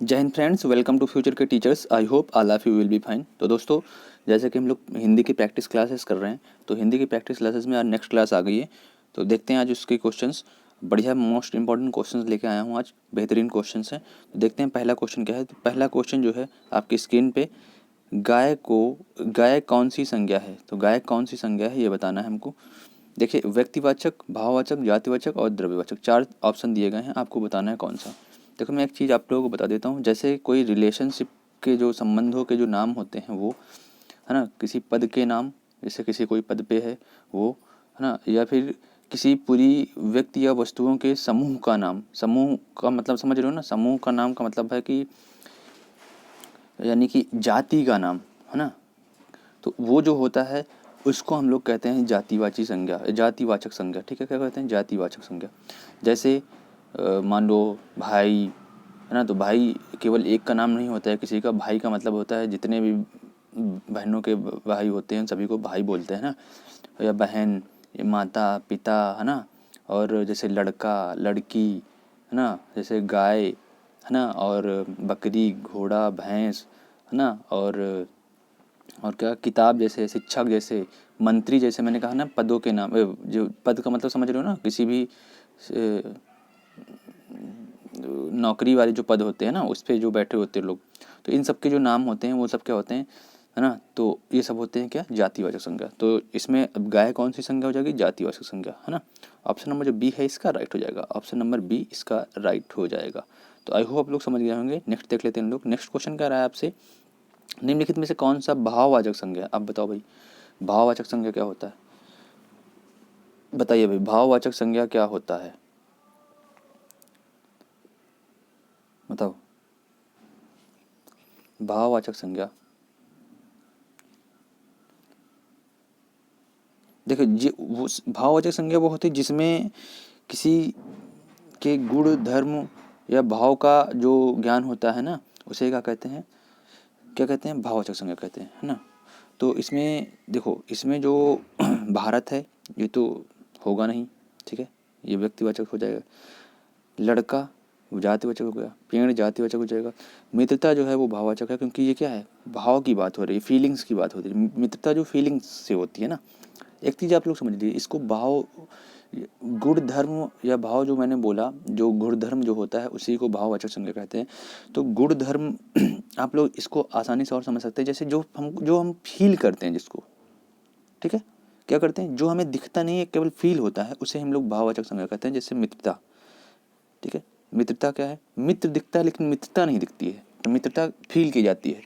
जय Hind friends, welcome to future के teachers. I hope all of you will be fine. तो दोस्तों, जैसे कि हम लोग हिंदी की प्रैक्टिस क्लासेस कर रहे हैं, तो हिंदी की प्रैक्टिस क्लासेस में आज नेक्स्ट क्लास आ गई है। तो देखते हैं आज उसके क्वेश्चंस। बढ़िया मोस्ट इंपॉर्टेंट क्वेश्चंस लेके आया हूँ आज, बेहतरीन क्वेश्चंस हैं। तो देखते हैं पहला क्वेश्चन क्या है। तो पहला क्वेश्चन जो है आपकी स्क्रीन पे, गाय कौन सी संज्ञा है। तो गाय कौन सी संज्ञा है ये बताना है हमको। देखिए, व्यक्तिवाचक, भाववाचक, जातिवाचक और द्रव्यवाचक, चार ऑप्शन दिए गए हैं, आपको बताना है कौन सा। देखो, मैं एक चीज़ आप लोगों को बता देता हूँ। जैसे कोई रिलेशनशिप के जो संबंधों के जो नाम होते हैं वो, है ना, किसी पद के नाम, जैसे किसी कोई पद पे है वो, है ना, या फिर किसी पूरी व्यक्ति या वस्तुओं के समूह का नाम। समूह का मतलब समझ रहे हो ना, समूह का नाम का मतलब है कि यानी कि जाति का नाम, है ना। तो वो जो होता है उसको हम लोग कहते हैं जातिवाची संज्ञा, जातिवाचक संज्ञा। ठीक है, क्या कहते हैं? जातिवाचक संज्ञा। जैसे मान लो भाई, है ना, तो भाई केवल एक का नाम नहीं होता है किसी का। भाई का मतलब होता है जितने भी बहनों के भाई होते हैं सभी को भाई बोलते हैं ना। या बहन, या माता पिता, है ना। और जैसे लड़का लड़की, है ना, जैसे गाय, है ना, और बकरी, घोड़ा, भैंस, है ना, और क्या, किताब जैसे, शिक्षक जैसे, मंत्री जैसे। मैंने कहा ना पदों के नाम, जो पद का मतलब समझ रहे हो ना, किसी भी नौकरी वाले जो पद होते हैं ना, उस पर जो बैठे होते हैं लोग, तो इन सब के जो नाम होते हैं वो सब क्या होते हैं, है ना। तो ये सब होते हैं क्या, जातिवाचक संज्ञा। तो इसमें अब गाय कौन सी संज्ञा हो जाएगी, जातिवाचक संज्ञा, है ना। ऑप्शन नंबर जो बी है इसका राइट हो जाएगा। ऑप्शन नंबर बी इसका राइट हो जाएगा। तो आई होप आप लोग समझ गए होंगे। नेक्स्ट देख लेते हैं हम लोग। नेक्स्ट क्वेश्चन क्या रहा है आपसे, निम्नलिखित में से कौन सा भाववाचक संज्ञा। अब बताओ भाई, भाववाचक संज्ञा क्या होता है? बताइए भाई, भाववाचक संज्ञा क्या होता है, बताओ। भाववाचक संज्ञा, देखो जी, वो भाववाचक संज्ञा वो होती है जिसमें किसी के गुण धर्म या भाव का जो ज्ञान होता है ना, उसे क्या कहते हैं, क्या कहते हैं, भाववाचक संज्ञा कहते हैं, है ना। तो इसमें देखो, इसमें जो भारत है ये तो होगा नहीं, ठीक है, ये व्यक्तिवाचक हो जाएगा। लड़का वो जातिवाचक हो गया, पेड़ जातिवाचक हो जाएगा। मित्रता जो है वो भाववाचक है, क्योंकि ये क्या है, भाव की बात हो रही है, फीलिंग्स की बात हो रही है। मित्रता जो फीलिंग्स से होती है ना। एक चीज़ आप लोग समझ लीजिए, इसको भाव, गुण धर्म या भाव जो मैंने बोला, जो गुण धर्म जो होता है उसी को भाववाचक संज्ञा कहते हैं। तो गुण धर्म आप लोग इसको आसानी से और समझ सकते हैं, जैसे जो हम फील करते हैं जिसको, ठीक है, क्या करते हैं, जो हमें दिखता नहीं है केवल फील होता है, उसे हम लोग भाववाचक संज्ञा कहते हैं। जैसे मित्रता, ठीक है, मित्रता क्या है, मित्र दिखता है लेकिन मित्रता नहीं दिखती है, तो मित्रता फील की जाती है,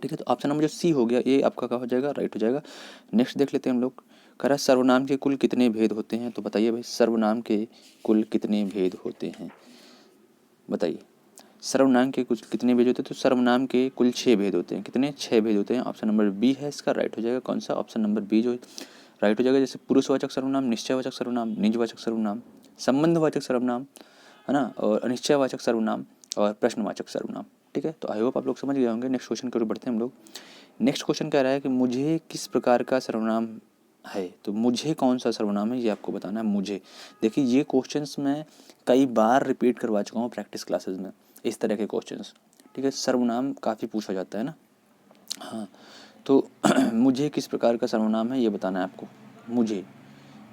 ठीक है। तो ऑप्शन नंबर जो सी हो गया ये आपका क्या हो जाएगा, राइट हो जाएगा। नेक्स्ट देख लेते हैं हम लोग। कह रहा है सर्वनाम के कुल कितने भेद होते हैं। तो बताइए भाई, सर्वनाम के कुल कितने भेद होते हैं, बताइए। सर्वनाम के कुछ कितने भेद होते हैं, तो सर्वनाम के कुल 6 भेद होते हैं। कितने, 6 भेद होते हैं। ऑप्शन नंबर बी है इसका राइट हो जाएगा। कौन सा, ऑप्शन नंबर बी जो राइट हो जाएगा। जैसे पुरुषवाचक सर्वनाम, निश्चयवाचक सर्वनाम, निजवाचक सर्वनाम, संबंधवाचक सर्वनाम, है ना, और अनिश्चयवाचक सर्वनाम और प्रश्नवाचक सर्वनाम, ठीक है। तो आई होप आप लोग समझ गए होंगे। नेक्स्ट क्वेश्चन की ओर बढ़ते हैं हम लोग। नेक्स्ट क्वेश्चन कह रहा है कि मुझे किस प्रकार का सर्वनाम है। तो मुझे कौन सा सर्वनाम है ये आपको बताना है। मुझे, देखिए ये क्वेश्चंस मैं कई बार रिपीट करवा चुका हूँ प्रैक्टिस क्लासेस में, इस तरह के क्वेश्चंस, ठीक है। सर्वनाम काफ़ी पूछा जाता है ना। हाँ, तो मुझे किस प्रकार का सर्वनाम है ये बताना है आपको। मुझे,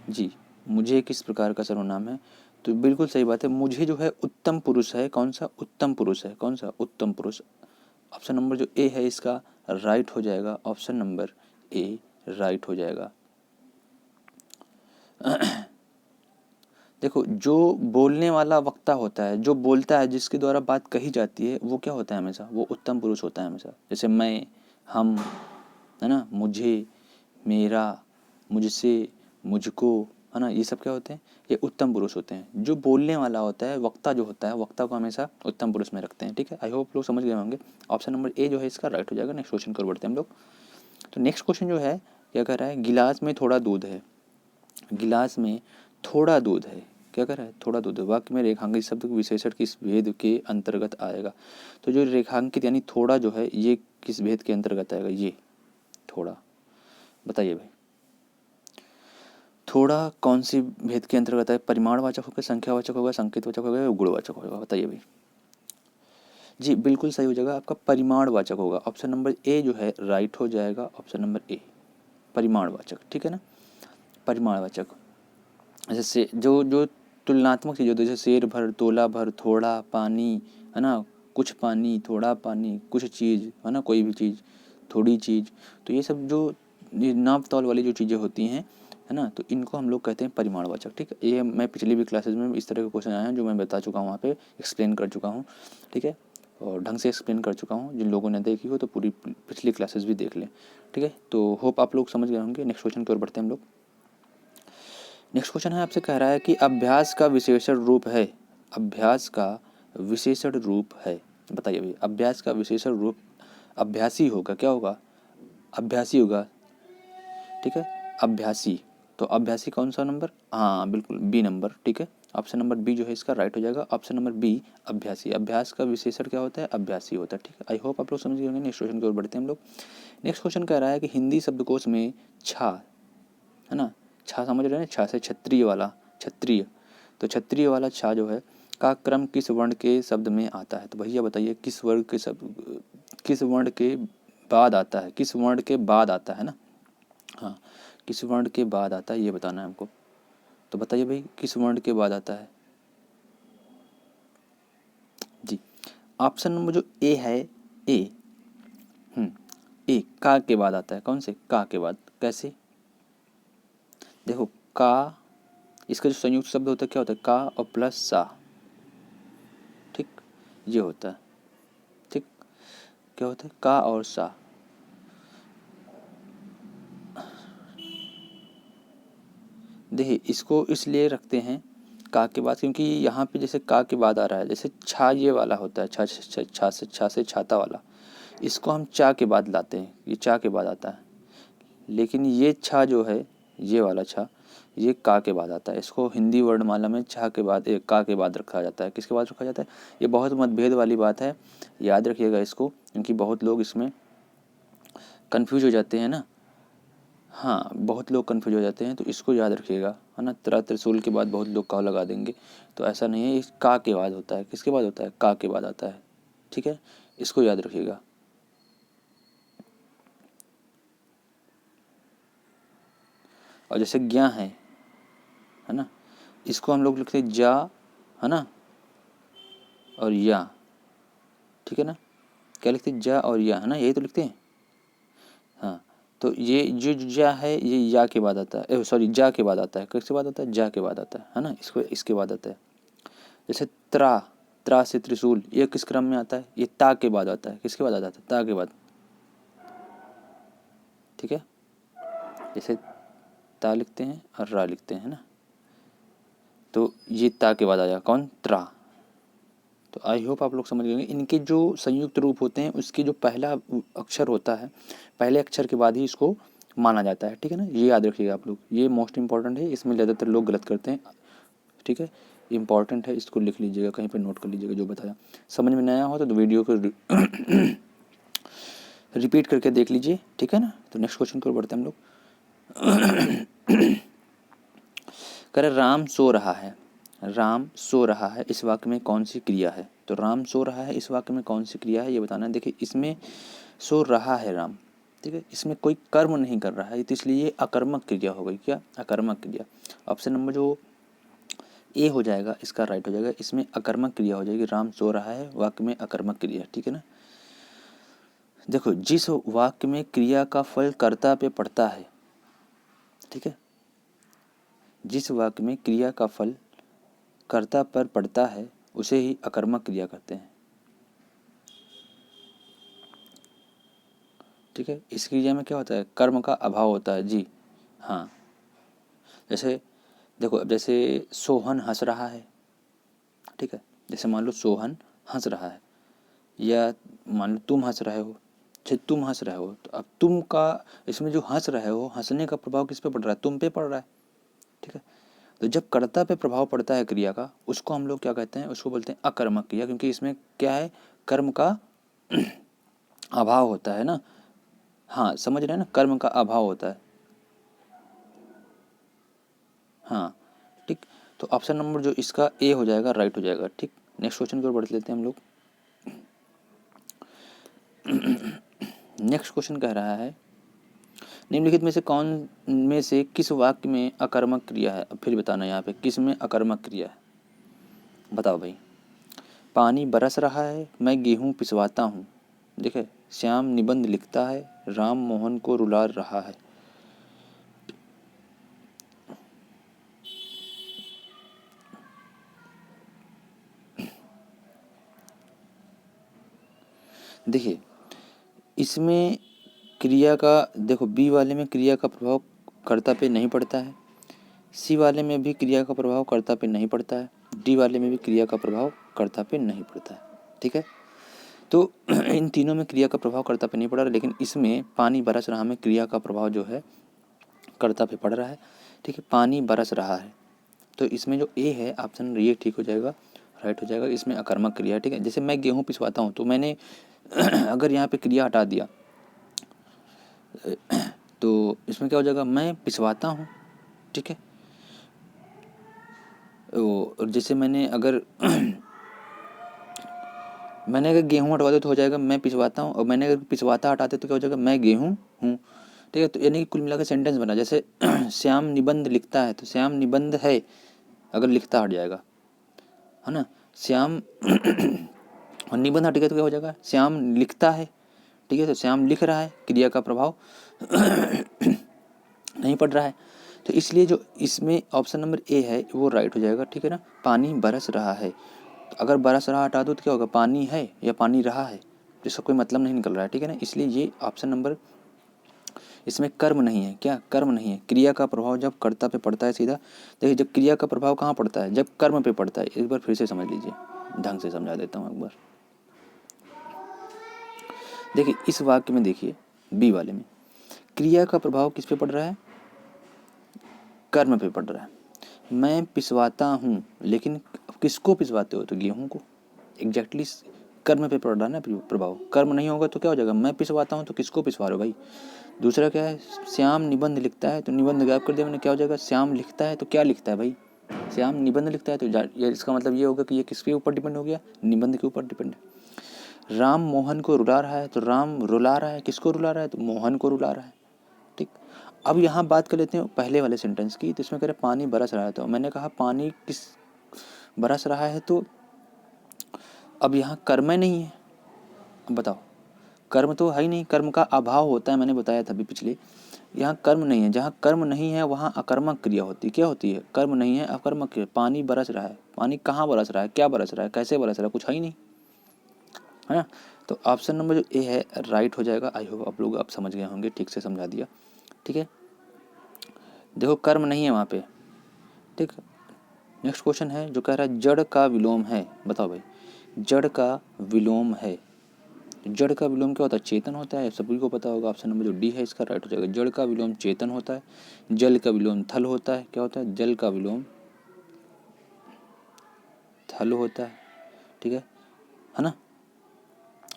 जी, मुझे किस प्रकार का सर्वनाम है। तो बिल्कुल सही बात है, मुझे जो है उत्तम पुरुष है। कौन सा, उत्तम पुरुष है। कौन सा, उत्तम पुरुष। ऑप्शन नंबर जो ए है इसका राइट हो जाएगा। ऑप्शन नंबर ए राइट हो जाएगा। देखो, जो बोलने वाला वक्ता होता है, जो बोलता है, जिसके द्वारा बात कही जाती है, वो क्या होता है हमेशा, वो उत्तम पुरुष होता है हमेशा। जैसे मैं, हम, है ना, मुझे, मेरा, मुझसे, मुझको, है ना, ये सब क्या होते हैं, ये उत्तम पुरुष होते हैं। जो बोलने वाला होता है, वक्ता जो होता है, वक्ता को हमेशा उत्तम पुरुष में रखते हैं, ठीक है। आई होप लोग समझ गए होंगे। ऑप्शन नंबर ए जो है इसका राइट हो जाएगा। नेक्स्ट क्वेश्चन कर बढ़ते हैं हम लोग। तो नेक्स्ट क्वेश्चन जो है क्या कह रहा है, गिलास में थोड़ा दूध है। गिलास में थोड़ा दूध है, क्या कर रहा है, थोड़ा दूध है। वाक्य में रेखांकित शब्द विशेषण किस भेद के अंतर्गत आएगा। तो जो रेखांकित यानी थोड़ा जो है ये किस भेद के अंतर्गत आएगा, ये थोड़ा, बताइए भाई। थोड़ा कौन सी भेद के अंतर्गत है, परिमाणवाचक होगा, संख्यावाचक होगा, संकेतवाचक होगा या गुणवाचक होगा, बताइए भाई। जी बिल्कुल सही हो जाएगा, आपका परिमाणवाचक होगा। ऑप्शन नंबर ए जो है राइट हो जाएगा, ऑप्शन नंबर ए परिमाणवाचक, ठीक है ना। परिमाणवाचक जैसे जो जो तुलनात्मक चीज़ होती है, जैसे शेर भर, तोला भर, थोड़ा पानी, है ना, कुछ पानी, थोड़ा पानी, कुछ चीज़, है ना, कोई भी चीज़, थोड़ी चीज़, तो ये सब जो ये नाप तौल वाली जो चीज़ें होती हैं, है ना, तो इनको हम लोग कहते हैं परिमाणवाचक, ठीक है। ये मैं पिछली भी क्लासेस में इस तरह के क्वेश्चन आए हैं जो मैं बता चुका हूँ, वहाँ पे एक्सप्लेन कर चुका हूँ, ठीक है, और ढंग से एक्सप्लेन कर चुका हूँ। जिन लोगों ने देखी हो तो पूरी पिछली क्लासेस भी देख लें, ठीक है। तो होप आप लोग समझ गए होंगे। नेक्स्ट क्वेश्चन की ओर बढ़ते हैं हम लोग। नेक्स्ट क्वेश्चन है, आपसे कह रहा है कि अभ्यास का विशेषण रूप है, अभ्यास का विशेषण रूप है, बताइए भाई अभ्यास का विशेषण रूप अभ्यासी होगा, क्या होगा, अभ्यासी होगा, ठीक है, अभ्यासी। तो अभ्यासी कौन सा नंबर, हाँ बिल्कुल बी नंबर, ठीक है, ऑप्शन नंबर बी जो है इसका राइट हो जाएगा, ऑप्शन नंबर बी अभ्यासी। अभ्यास का विशेषण क्या होता है, अभ्यासी होता है, ठीक है। आई होप आप लोग समझ गए होंगे। नेक्स्ट क्वेश्चन की ओर बढ़ते हैं हम लोग। नेक्स्ट क्वेश्चन कह रहा है कि हिंदी शब्दकोश में छा, है ना, छा समझ रहे हैं, छा से क्षत्रिय वाला, क्षत्रिय, तो क्षत्रिय वाला छा जो है का क्रम किस वर्ण के शब्द में आता है। तो भैया बताइए किस वर्ण के शब्द, किस वर्ण के बाद आता है, किस वर्ण के बाद आता है ना, हाँ किस वर्ण के बाद आता है ये बताना है हमको। तो बताइए भाई किस वर्ण के बाद आता है। जी ऑप्शन नंबर जो ए है, ए, ए का के बाद आता है, कौन से का के बाद, कैसे, देखो का, इसका जो संयुक्त शब्द होता है क्या होता है, का और प्लस सा, ठीक, ये होता है, ठीक, क्या होता है, का और सा। देखिए इसको इसलिए रखते हैं का के बाद, क्योंकि यहाँ पे जैसे का के बाद आ रहा है, जैसे छा ये वाला होता है, छा से छाता वाला, इसको हम चा के बाद लाते हैं, ये चा के बाद आता है। लेकिन ये छा जो है, ये वाला छा, ये का के बाद आता है। इसको हिंदी वर्णमाला में छा के बाद का के बाद रखा जाता है। किसके बाद रखा जाता है, ये बहुत मतभेद वाली बात है, याद रखिएगा इसको, क्योंकि बहुत लोग इसमें कन्फ्यूज हो जाते हैं ना, हाँ बहुत लोग कन्फ्यूज हो जाते हैं, तो इसको याद रखिएगा, है ना। त्रिशूल के बाद बहुत लोग का लगा देंगे, तो ऐसा नहीं है, इस का के बाद होता है, किसके बाद होता है, का के बाद आता है, ठीक है, इसको याद रखिएगा। और जैसे ज्ञा है ना, इसको हम लोग लिखते हैं जा, है ना, और या, ठीक है ना, क्या लिखते हैं, जा और या, है ना, यही तो लिखते हैं, हाँ। तो ये जो जा है ये या के बाद आता है, सॉरी जा के बाद आता है, किसके बाद आता है, जा के बाद आता है ना, इसको इसके बाद आता है। जैसे त्रा, त्रा से त्रिशूल, ये किस क्रम में आता है, ये ता के बाद आता है, किसके बाद आता है, ता के बाद, ठीक है। जैसे ता लिखते हैं और रा लिखते हैं ना, तो ये ता के बाद आ जाएगा कौन, त्रा। तो आई होप आप लोग समझ गए। इनके जो संयुक्त रूप होते हैं उसके जो पहला अक्षर होता है, पहले अक्षर के बाद ही इसको माना जाता है, ठीक है ना, ये याद रखिएगा आप लोग, ये मोस्ट इंपॉर्टेंट है, इसमें ज़्यादातर लोग गलत करते हैं, ठीक है, इंपॉर्टेंट है, इसको लिख लीजिएगा, कहीं पर नोट कर लीजिएगा जो बताया। समझ में नया हो तो वीडियो को रिपीट करके देख लीजिए, ठीक है ना। तो नेक्स्ट क्वेश्चन की ओर बढ़ते हैं हम लोग। कह रहे राम सो रहा है, राम सो रहा है इस वाक्य में कौन सी क्रिया है। तो राम सो रहा है इस वाक्य में कौन सी क्रिया है ये बताना है। देखिए इसमें सो रहा है राम, ठीक है, इसमें कोई कर्म नहीं कर रहा है, तो इसलिए ये अकर्मक क्रिया हो गई, क्या, अकर्मक क्रिया। ऑप्शन नंबर जो ए हो जाएगा इसका राइट हो जाएगा, इसमें अकर्मक क्रिया हो जाएगी, राम सो रहा है वाक्य में अकर्मक क्रिया, ठीक है ना। देखो जिस वाक्य में क्रिया का फल कर्ता पे पड़ता है, ठीक है, जिस वाक्य में क्रिया का फल कर्ता पर पड़ता है उसे ही अकर्मक क्रिया कहते हैं, ठीक है। इस क्रिया में क्या होता है, कर्म का अभाव होता है, जी हाँ। जैसे देखो अब जैसे सोहन हंस रहा है, ठीक है, जैसे मान लो सोहन हंस रहा है, या मान लो तुम हंस रहे हो, जैसे तुम हंस रहे हो, तो अब तुम का इसमें जो हंस रहे हो, हंसने का प्रभाव किस पे पड़ रहा है, तुम पे पड़ रहा है, ठीक है। तो जब कर्ता पे प्रभाव पड़ता है क्रिया का, उसको हम लोग क्या कहते हैं, उसको बोलते हैं अकर्मक क्रिया, क्योंकि इसमें क्या है, कर्म का अभाव होता है ना, हाँ समझ रहे हैं ना, कर्म का अभाव होता है, हाँ ठीक। तो ऑप्शन नंबर जो इसका ए हो जाएगा राइट हो जाएगा, ठीक। नेक्स्ट क्वेश्चन की ओर बढ़ लेते हैं हम लोग। नेक्स्ट क्वेश्चन कह रहा है निम्नलिखित में से कौन में से किस वाक्य में अकर्मक क्रिया है। अब फिर बताना यहाँ पे किस में अकर्मक क्रिया है, बताओ भाई। पानी बरस रहा है, मैं गेहूँ पिसवाता हूँ। देखिए, श्याम निबंध लिखता है, राम मोहन को रुला रहा है। देखिए, इसमें क्रिया का देखो, बी वाले में क्रिया का प्रभाव कर्ता पे नहीं पड़ता है, सी वाले में भी क्रिया का प्रभाव कर्ता पे नहीं पड़ता है, डी वाले में भी क्रिया का प्रभाव कर्ता पे नहीं पड़ता है। ठीक है, तो इन तीनों में क्रिया का प्रभाव कर्ता पे नहीं पड़ रहा, लेकिन इसमें पानी बरस रहा में क्रिया का प्रभाव जो है कर्ता पे पड़ रहा है। ठीक है, पानी बरस रहा है, तो इसमें जो ए है ऑप्शन ये ठीक हो जाएगा, राइट हो जाएगा। इसमें अकर्मक क्रिया है। ठीक है, जैसे मैं गेहूँ पिसवाता हूँ, तो मैंने अगर यहाँ पे क्रिया हटा दिया तो इसमें क्या हो जाएगा, मैं पिसवाता हूँ। ठीक है, और जैसे मैंने अगर मैंने अगर गेहूँ हटवा दे तो हो जाएगा मैं पिसवाता हूँ, और मैंने अगर पिसवाता हटाते तो क्या हो जाएगा, मैं गेहूँ हूँ। ठीक है, तो यानी कि कुल मिलाकर सेंटेंस बना। जैसे श्याम निबंध लिखता है, तो श्याम निबंध है, अगर लिखता हट जाएगा, है ना। श्याम और निबंध हट गया तो क्या हो जाएगा, श्याम लिखता है। ठीक है, तो श्याम लिख रहा है, क्रिया का प्रभाव नहीं पड़ रहा है, तो इसलिए जो इसमें ऑप्शन नंबर ए है वो राइट हो जाएगा। ठीक है ना, पानी बरस रहा है, तो अगर बरस रहा हटा दो तो क्या होगा, पानी है या पानी रहा है, जिसका कोई मतलब नहीं निकल रहा है। ठीक है ना, इसलिए ये ऑप्शन नंबर, इसमें कर्म नहीं है। क्या कर्म नहीं है, क्रिया का प्रभाव जब कर्ता पे पड़ता है सीधा। देखिए, जब क्रिया का प्रभाव कहाँ पड़ता है, जब कर्म पे पड़ता है। एक बार फिर से समझ लीजिए, ढंग से समझा देता हूँ एक बार। देखिए, इस वाक्य में देखिए, बी वाले में क्रिया का प्रभाव किस पे पड़ रहा है, कर्म पे पड़ रहा है। मैं पिसवाता हूँ, लेकिन किसको पिसवाते हो, तो गेहूं को। एग्जैक्टली कर्म पे पड़ रहा है ना प्रभाव। कर्म नहीं होगा तो क्या हो जाएगा, मैं पिसवाता हूँ तो किसको पिसवा रहे हो भाई। दूसरा क्या है, श्याम निबंध लिखता है, तो निबंध गायब कर दिया मैंने, क्या हो जाएगा, श्याम लिखता है तो क्या लिखता है भाई, श्याम निबंध लिखता है, तो ये इसका मतलब ये होगा कि ये किसके ऊपर डिपेंड हो गया, निबंध के ऊपर डिपेंड है। राम मोहन को रुला रहा है, तो राम रुला रहा है, किसको रुला रहा है, तो मोहन को रुला रहा है। ठीक, अब यहाँ बात कर लेते हैं पहले वाले सेंटेंस की। तो इसमें कह रहे पानी बरस रहा है, तो मैंने कहा पानी किस बरस रहा है, तो अब यहाँ कर्म नहीं है। अब बताओ, कर्म तो है ही नहीं, कर्म का अभाव होता है, मैंने बताया था अभी पिछले। यहाँ कर्म नहीं है, जहाँ कर्म नहीं है वहाँ अकर्मक क्रिया होती है। क्या होती है, कर्म नहीं है, अकर्मक क्रिया। पानी बरस रहा है, पानी कहाँ बरस रहा है, क्या बरस रहा है, कैसे बरस रहा है, कुछ है ही नहीं, है ना। तो ऑप्शन नंबर जो ए है राइट हो जाएगा। आई होप आप लोग आप समझ गए होंगे, ठीक से समझा दिया। ठीक है, देखो कर्म नहीं है वहाँ पे। ठीक, नेक्स्ट क्वेश्चन है जो कह रहा है जड़ का विलोम है। बताओ भाई, जड़ का विलोम है, जड़ का विलोम क्या होता है, चेतन होता है, सभी को पता होगा। ऑप्शन नंबर जो डी है इसका राइट हो जाएगा। जड़ का विलोम चेतन होता है, जल का विलोम थल होता है। क्या होता है, जल का विलोम थल होता है। ठीक है ना।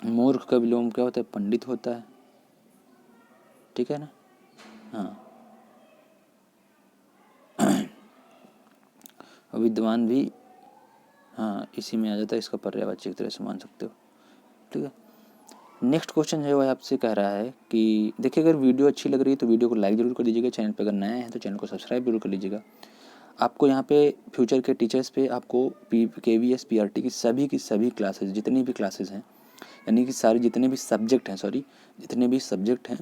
मूर्ख का विलोम क्या होता है, पंडित होता है। ठीक है ना, हाँ। विद्वान भी हाँ इसी में आ जाता है, इसका पर्यायवाची एक तरह से मान सकते हो। ठीक है, नेक्स्ट क्वेश्चन है वो आपसे कह रहा है कि देखिए, अगर वीडियो अच्छी लग रही है तो वीडियो को लाइक जरूर कर दीजिएगा, चैनल पे अगर नए हैं तो चैनल को सब्सक्राइब जरूर कर लीजिएगा। आपको यहाँ पे फ्यूचर के टीचर्स पे आपको KVS PRT की सभी क्लासेस, जितनी भी क्लासेस हैं, यानी कि सारे जितने भी सब्जेक्ट हैं, जितने भी सब्जेक्ट हैं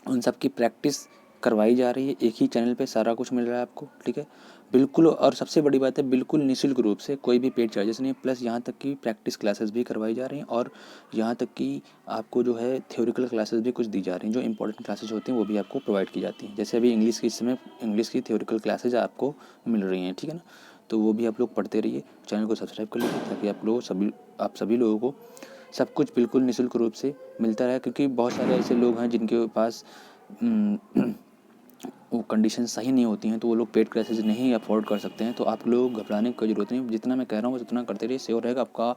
उन सब की प्रैक्टिस करवाई जा रही है। एक ही चैनल पे सारा कुछ मिल रहा है आपको। ठीक है, बिल्कुल, और सबसे बड़ी बात है बिल्कुल निःशुल्क रूप से, कोई भी पेड चार्जेस नहीं है। प्लस यहाँ तक कि प्रैक्टिस क्लासेस भी करवाई जा रही हैं, और यहाँ तक कि आपको जो है थ्योरिकल क्लासेस भी कुछ दी जा रही हैं। जो इंपॉर्टेंट क्लासेस होती हैं वो भी आपको प्रोवाइड की जाती हैं। जैसे अभी इंग्लिश की, इस समय इंग्लिश की थ्योरिकल क्लासेज आपको मिल रही हैं। ठीक है ना, तो वो भी आप लोग पढ़ते रहिए। चैनल को सब्सक्राइब कर लीजिए ताकि आप सभी लोगों को सब कुछ बिल्कुल निःशुल्क रूप से मिलता रहे। क्योंकि बहुत सारे ऐसे लोग हैं जिनके पास वो कंडीशन सही नहीं होती हैं, तो वो लोग पेड क्लासेस नहीं अफोर्ड कर सकते हैं। तो आप लोग घबराने की कोई ज़रूरत नहीं, जितना मैं कह रहा हूँ उतना करते रहिए, श्योर रहेगा आपका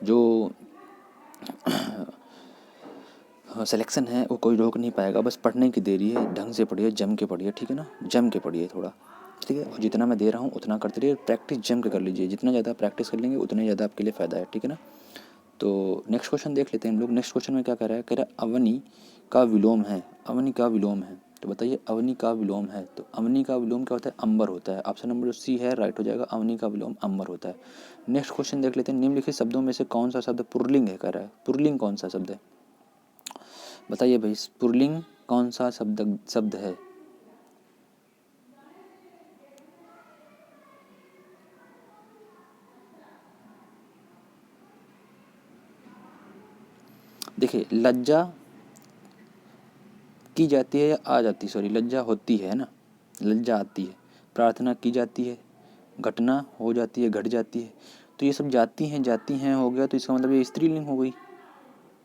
जो सिलेक्शन है वो कोई रोक नहीं पाएगा। बस पढ़ने की देरी है, ढंग से पढ़िए, जम के पढ़िए। ठीक है ना, जम के पढ़िए थोड़ा। ठीक है, और जितना मैं दे रहा हूँ उतना करते रहिए, प्रैक्टिस जम के कर लीजिए। जितना ज़्यादा प्रैक्टिस कर लेंगे उतना ज़्यादा आपके लिए फ़ायदा है। ठीक है ना, तो नेक्स्ट क्वेश्चन देख लेते हैं हम लोग। नेक्स्ट क्वेश्चन में क्या कह रहा है, कह रहा है अवनी का विलोम है, अवनी का विलोम है। तो बताइए अवनी का विलोम है, तो अवनी का विलोम क्या होता है, अंबर होता है। ऑप्शन नंबर जो सी है राइट हो जाएगा, अवनी का विलोम अंबर होता है। नेक्स्ट क्वेश्चन देख लेते हैं, निम्नलिखित शब्दों में से कौन सा शब्द पुल्लिंग है, कह रहा है पुल्लिंग कौन सा शब्द है, बताइए भाई पुल्लिंग कौन सा शब्द है। देखिए लज्जा की जाती है या आ जाती, सॉरी लज्जा होती है ना, लज्जा आती है। प्रार्थना की जाती है, घटना हो जाती है, घट जाती है। तो ये सब जाती हैं हो गया, तो इसका मतलब ये स्त्रीलिंग हो गई,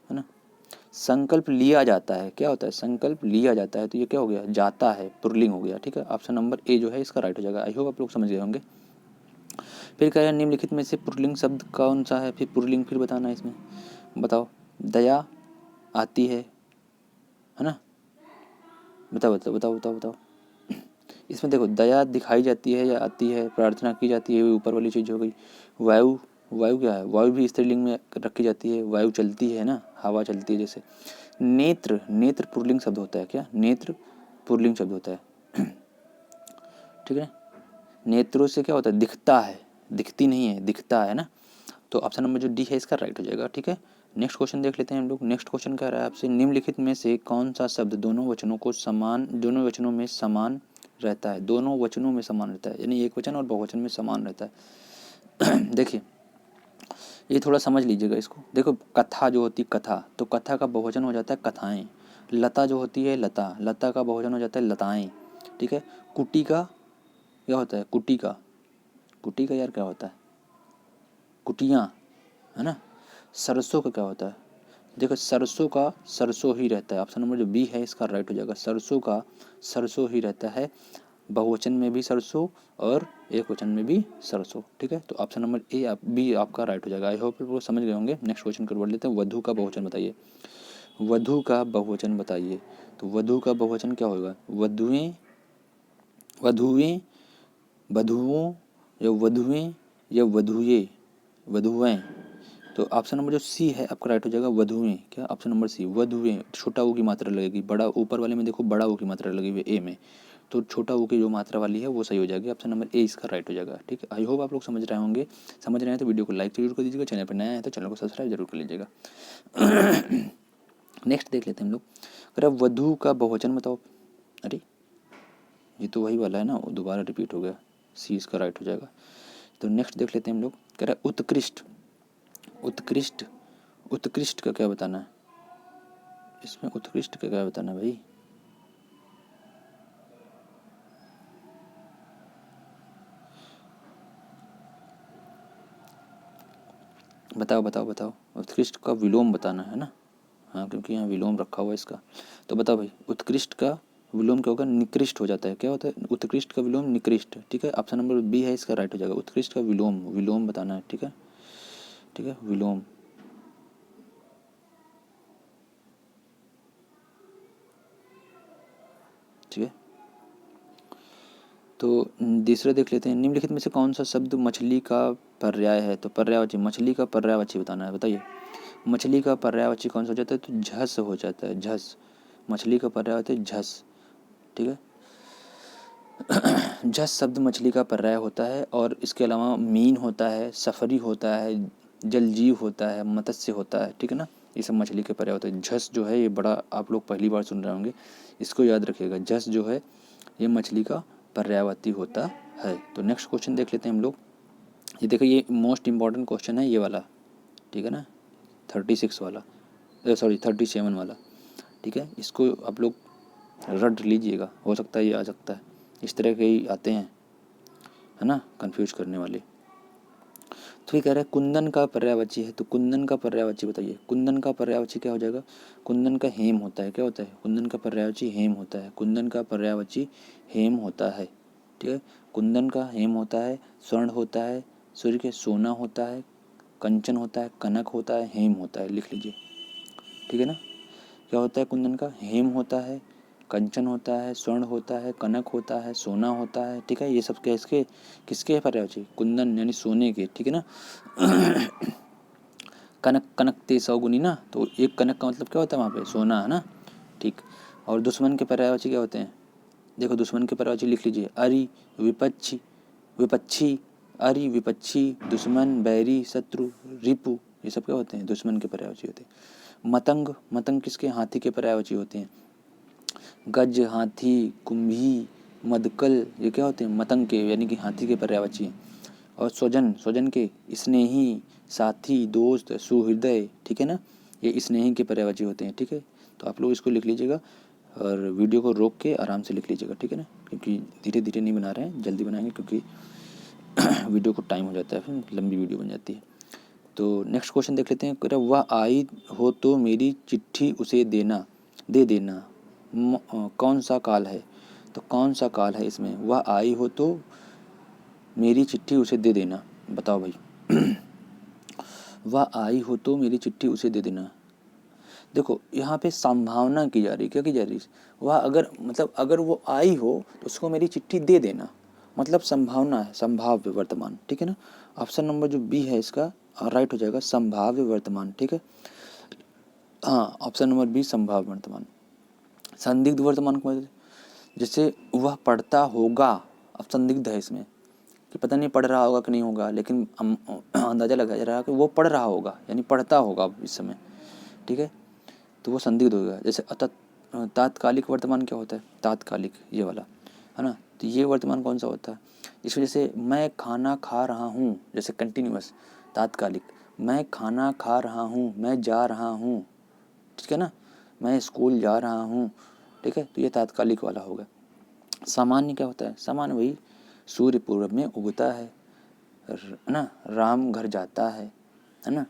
है ना। संकल्प लिया जाता है, क्या होता है, संकल्प लिया जाता है, तो ये क्या हो गया, जाता है, पुल्लिंग हो गया। ठीक है, ऑप्शन नंबर ए जो है इसका राइट हो जाएगा। आई होप आप लोग समझ गए होंगे। फिर कह रहे हैं निम्नलिखित में से पुल्लिंग शब्द कौन सा है, फिर पुल्लिंग फिर बताना है इसमें, बताओ। दया आती है ना, बताओ बताओ बताओ बताओ बताओ। इसमें देखो दया दिखाई जाती है या आती है, प्रार्थना की जाती है, ऊपर वाली चीज़ हो गई। वायु, वायु क्या है, वायु भी स्त्रीलिंग में रखी जाती है, वायु चलती है ना, हवा चलती है जैसे। नेत्र, नेत्र पुल्लिंग शब्द होता है, क्या नेत्र पुल्लिंग शब्द होता है। ठीक है, नेत्रों से क्या होता है, दिखता है, दिखती नहीं है, दिखता है ना। तो ऑप्शन नंबर जो डी है इसका राइट हो जाएगा। ठीक है, नेक्स्ट क्वेश्चन देख लेते हैं हम लोग। नेक्स्ट क्वेश्चन कह रहा है आपसे, निम्नलिखित में से कौन सा शब्द दोनों वचनों में समान रहता है, दोनों वचनों में समान रहता है, यानी एक वचन और बहुवचन में समान रहता है। देखिए ये थोड़ा समझ लीजिएगा इसको। देखो कथा जो होती है, कथा, तो कथा का बहुवचन हो जाता है कथाएं। लता जो होती है, लता, लता का बहुवचन हो जाता है लताएं। ठीक है, कुटी का क्या होता है, कुटी का, कुटी का यार क्या होता है, कुटियाँ, है ना। सरसों का क्या होता है, देखो सरसों का सरसों ही रहता है। ऑप्शन नंबर जो बी है इसका राइट हो जाएगा। सरसों का सरसों ही रहता है, बहुवचन में भी सरसों और एक वचन में भी सरसों। ठीक है, तो ऑप्शन नंबर ए बी आपका राइट हो जाएगा। आई होप आप लोग समझ गए होंगे। नेक्स्ट क्वेश्चन कर बढ़ लेते हैं। वधु का बहुवचन बताइए, वधु का बहुवचन बताइए। तो वधु का बहुवचन क्या होगा, वधुएं, वधुएं, वधुओं या वधुएं या वधुए, वधुएं। तो ऑप्शन नंबर जो सी है आपका राइट हो जाएगा, वधुएं। क्या, ऑप्शन नंबर सी वधुएं। छोटा ऊ की मात्रा लगेगी, बड़ा ऊपर वाले में देखो बड़ा ऊ की मात्रा लगी हुई है ए में, तो छोटा ऊ की जो मात्रा वाली है वो सही हो जाएगी। ऑप्शन नंबर ए इसका राइट हो जाएगा। ठीक है, आई होप आप लोग समझ रहे होंगे। समझ रहे हैं तो वीडियो को लाइक जरूर कर दीजिएगा, चैनल पर नया है तो चैनल को सब्सक्राइब जरूर कर लीजिएगा। नेक्स्ट देख लेते हैं हम लोग। अरे वधु का बहुवचन बताओ, अरे ये तो वही वाला है ना, वो दोबारा रिपीट हो गया, सी इसका राइट हो जाएगा। तो नेक्स्ट देख लेते हैं हम लोग। कह रहा है उत्कृष्ट, उत्कृष्ट, उत्कृष्ट का क्या बताना है इसमें, उत्कृष्ट का क्या बताना है भाई, बताओ बताओ बताओ। उत्कृष्ट का विलोम बताना है ना, हाँ क्योंकि यहाँ विलोम रखा हुआ है इसका। तो बताओ भाई उत्कृष्ट का विलोम क्या होगा, निकृष्ट हो जाता है। क्या होता है, उत्कृष्ट का विलोम निकृष्ट। ठीक है, ऑप्शन नंबर बी है इसका राइट हो जाएगा। उत्कृष्ट का विलोम, विलोम बताना है। ठीक है, ठीक है, विलोम। ठीक है, तो दूसरा देख लेते हैं। निम्नलिखित में से कौन सा शब्द मछली का पर्याय है, तो पर्यायवाची, मछली का पर्यायवाची बताना है। बताइए मछली का पर्यायवाची कौन सा हो जाता है, तो झस हो जाता है, झस। मछली का पर्याय होता है झस। ठीक है, झस शब्द मछली का पर्याय होता है, और इसके अलावा मीन होता है, सफरी होता है, जलजीव होता है, मत्स्य होता है। ठीक है ना, ये सब मछली के पर्याय होते हैं। झस जो है ये बड़ा आप लोग पहली बार सुन रहे होंगे, इसको याद रखिएगा। झस जो है ये मछली का पर्यायवाची होता है। तो नेक्स्ट क्वेश्चन देख लेते हैं हम लोग। ये देखो ये मोस्ट इम्पॉर्टेंट क्वेश्चन है ये वाला, ठीक है ना, 36 वाला, सॉरी 37 वाला। ठीक है, इसको आप लोग रट लीजिएगा, हो सकता है ये आ सकता है, इस तरह के ही आते हैं, है ना, कंफ्यूज करने वाले। तो ये कह रहा है कुंदन का पर्यायवाची है, तो कुंदन का पर्यायवाची बताइए। कुंदन का पर्यायवाची क्या हो जाएगा, कुंदन का हेम होता है। क्या होता है, कुंदन का पर्यायवाची हेम होता है। कुंदन का पर्यायवाची हेम होता है। ठीक है, कुंदन का हेम होता है, स्वर्ण होता है, सूर्य के सोना होता है, कंचन होता है, कनक होता है, हेम होता है, लिख लीजिए। ठीक है ना, क्या होता है, कुंदन का हेम होता है, कंचन होता है, स्वर्ण होता है, कनक होता है, सोना होता है। ठीक है, ये सब क्या इसके किसके पर्यायवाची, कुंदन यानी सोने के। ठीक है ना। कनक कनकते सौगुनी ना, तो एक कनक का मतलब क्या होता है वहाँ पे? सोना, है ना। ठीक। और दुश्मन के पर्यायवाची क्या होते हैं? देखो दुश्मन के पर्यायवाची लिख लीजिए, अरि, विपक्षी, विपक्षी, अरि, विपक्षी, दुश्मन, बैरी, शत्रु, रिपु, ये सब क्या होते हैं? दुश्मन के पर्यायवाची होते हैं। मतंग, मतंग किसके? हाथी के पर्यायवाची होते हैं। गज, हाथी, कुंभी, मदकल, ये क्या होते हैं? मतंग के यानी कि हाथी के पर्यायवाची हैं। और स्वजन, स्वजन के स्नेही, साथी, दोस्त, सुहृदय, ठीक है ना, ये स्नेही के पर्यायवाची होते हैं। ठीक है, तो आप लोग इसको लिख लीजिएगा और वीडियो को रोक के आराम से लिख लीजिएगा, ठीक है ना, क्योंकि धीरे धीरे नहीं बना रहे हैं, जल्दी बनाएंगे क्योंकि वीडियो को टाइम हो जाता है, फिर लंबी वीडियो बन जाती है। तो नेक्स्ट क्वेश्चन देख लेते हैं। कह रहा वह आई हो तो मेरी चिट्ठी उसे देना, दे देना, कौन सा काल है? तो कौन सा काल है इसमें? वह आई हो तो मेरी चिट्ठी उसे दे देना, बताओ भाई। वह आई हो तो मेरी चिट्ठी उसे दे देना। देखो यहाँ पे संभावना की जा रही, क्या की जा रही? वह अगर मतलब अगर वो आई हो तो उसको मेरी चिट्ठी दे देना, मतलब संभावना है, संभाव्य वर्तमान, ठीक है ना। ऑप्शन नंबर जो बी है इसका राइट हो जाएगा, संभाव्य वर्तमान, ठीक है। हाँ, ऑप्शन नंबर बी संभाव्य वर्तमान। संदिग्ध वर्तमान को जैसे वह पढ़ता होगा, अब संदिग्ध है इसमें कि पता नहीं पढ़ रहा होगा कि नहीं होगा, लेकिन अंदाजा लगाया जा रहा है कि वो पढ़ रहा होगा, यानी पढ़ता होगा इस समय, ठीक है, तो वो संदिग्ध होगा। जैसे तात्कालिक वर्तमान क्या होता है? तात्कालिक, ये वाला, है ना। तो ये वर्तमान कौन सा होता है? इस वजह से मैं खाना खा रहा हूँ, जैसे कंटिन्यूअस, तात्कालिक। मैं खाना खा रहा हूँ, मैं जा रहा हूँ, ठीक है ना, मैं स्कूल जा रहा हूँ, ठीक है, तो ये तात्कालिक वाला होगा। सामान्य क्या होता है? सामान्य वही सूर्य पूर्व में उगता है ना, राम घर जाता है ना।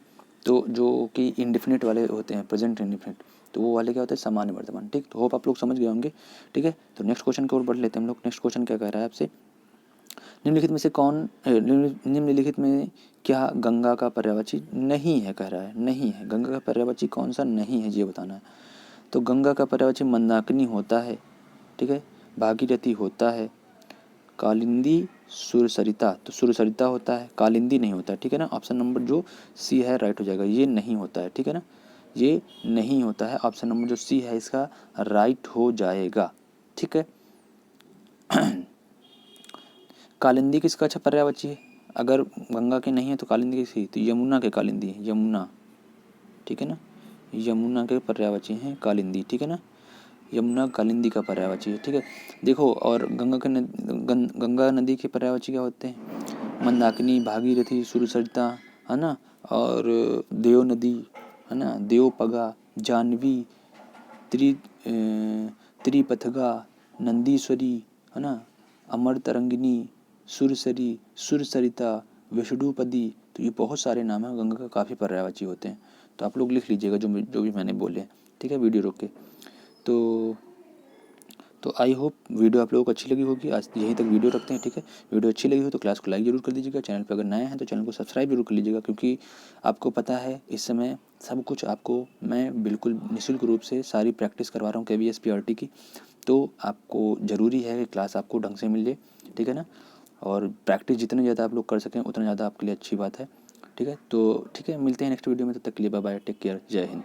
तो जो कि इंडिफिनिट वाले होते हैं, प्रेजेंट इंडिफिनिट, तो वो वाले क्या होते हैं? सामान्य वर्तमान। ठीक, तो होप आप लोग समझ गए होंगे, ठीक है। तो नेक्स्ट क्वेश्चन की ओर बढ़ लेते हैं हम लोग। नेक्स्ट क्वेश्चन क्या कह रहा है आपसे? निम्नलिखित में से कौन निम्नलिखित में क्या गंगा का पर्यायवाची नहीं है? कह रहा है नहीं है। गंगा का पर्यायवाची कौन सा नहीं है, ये बताना है। तो गंगा का पर्यायवाची मंदाकिनी होता है, ठीक है, भागीरथी होता है, कालिंदी, सुरसरिता, तो सुरसरिता होता है, कालिंदी नहीं होता है, ठीक है ना। ऑप्शन नंबर जो सी है राइट हो जाएगा, ये नहीं होता है, ठीक है ना, ये नहीं होता है। ऑप्शन नंबर जो सी है इसका राइट हो जाएगा, ठीक है। कालिंदी किसका अच्छा पर्यायवाची है? अगर गंगा के नहीं है तो कालिंदी किसकी? तो यमुना के कालिंदी है, यमुना, ठीक है ना, यमुना के पर्यायवाची हैं कालिंदी, ठीक है ना, यमुना कालिंदी का पर्यायवाची है, ठीक है। देखो और गंगा नदी के पर्यायवाची क्या होते हैं? मंदाकिनी, भागीरथी, सुरसरिता, है ना, और देव नदी, है ना, देवपगा, जानवी, त्रिपथगा, नंदीश्वरी, है ना, अमर तरंगिनी, सुरसरी, सुरसरिता, विष्णुपदी, तो ये बहुत सारे नाम हैं गंगा का, काफ़ी पर्यायवाची होते हैं। तो आप लोग लिख लीजिएगा जो भी मैंने बोले, ठीक है, वीडियो रोक के। तो आई होप वीडियो आप लोगों को अच्छी लगी होगी। आज यहीं तक वीडियो रखते हैं, ठीक है। वीडियो अच्छी लगी हो तो क्लास को लाइक जरूर कर दीजिएगा। चैनल पर अगर नए हैं तो चैनल को सब्सक्राइब जरूर कर लीजिएगा, क्योंकि आपको पता है इस समय सब कुछ आपको मैं बिल्कुल निःशुल्क रूप से सारी प्रैक्टिस करवा रहा हूँ KVS PRT की। तो आपको ज़रूरी है कि क्लास आपको ढंग से मिल जाए, ठीक है ना, और प्रैक्टिस जितनी ज़्यादा आप लोग कर सकें उतना ज़्यादा आपके लिए अच्छी बात है, ठीक है। तो ठीक है, मिलते हैं नेक्स्ट वीडियो में, तब तक के लिए बाय बाय, टेक केयर, जय हिंद।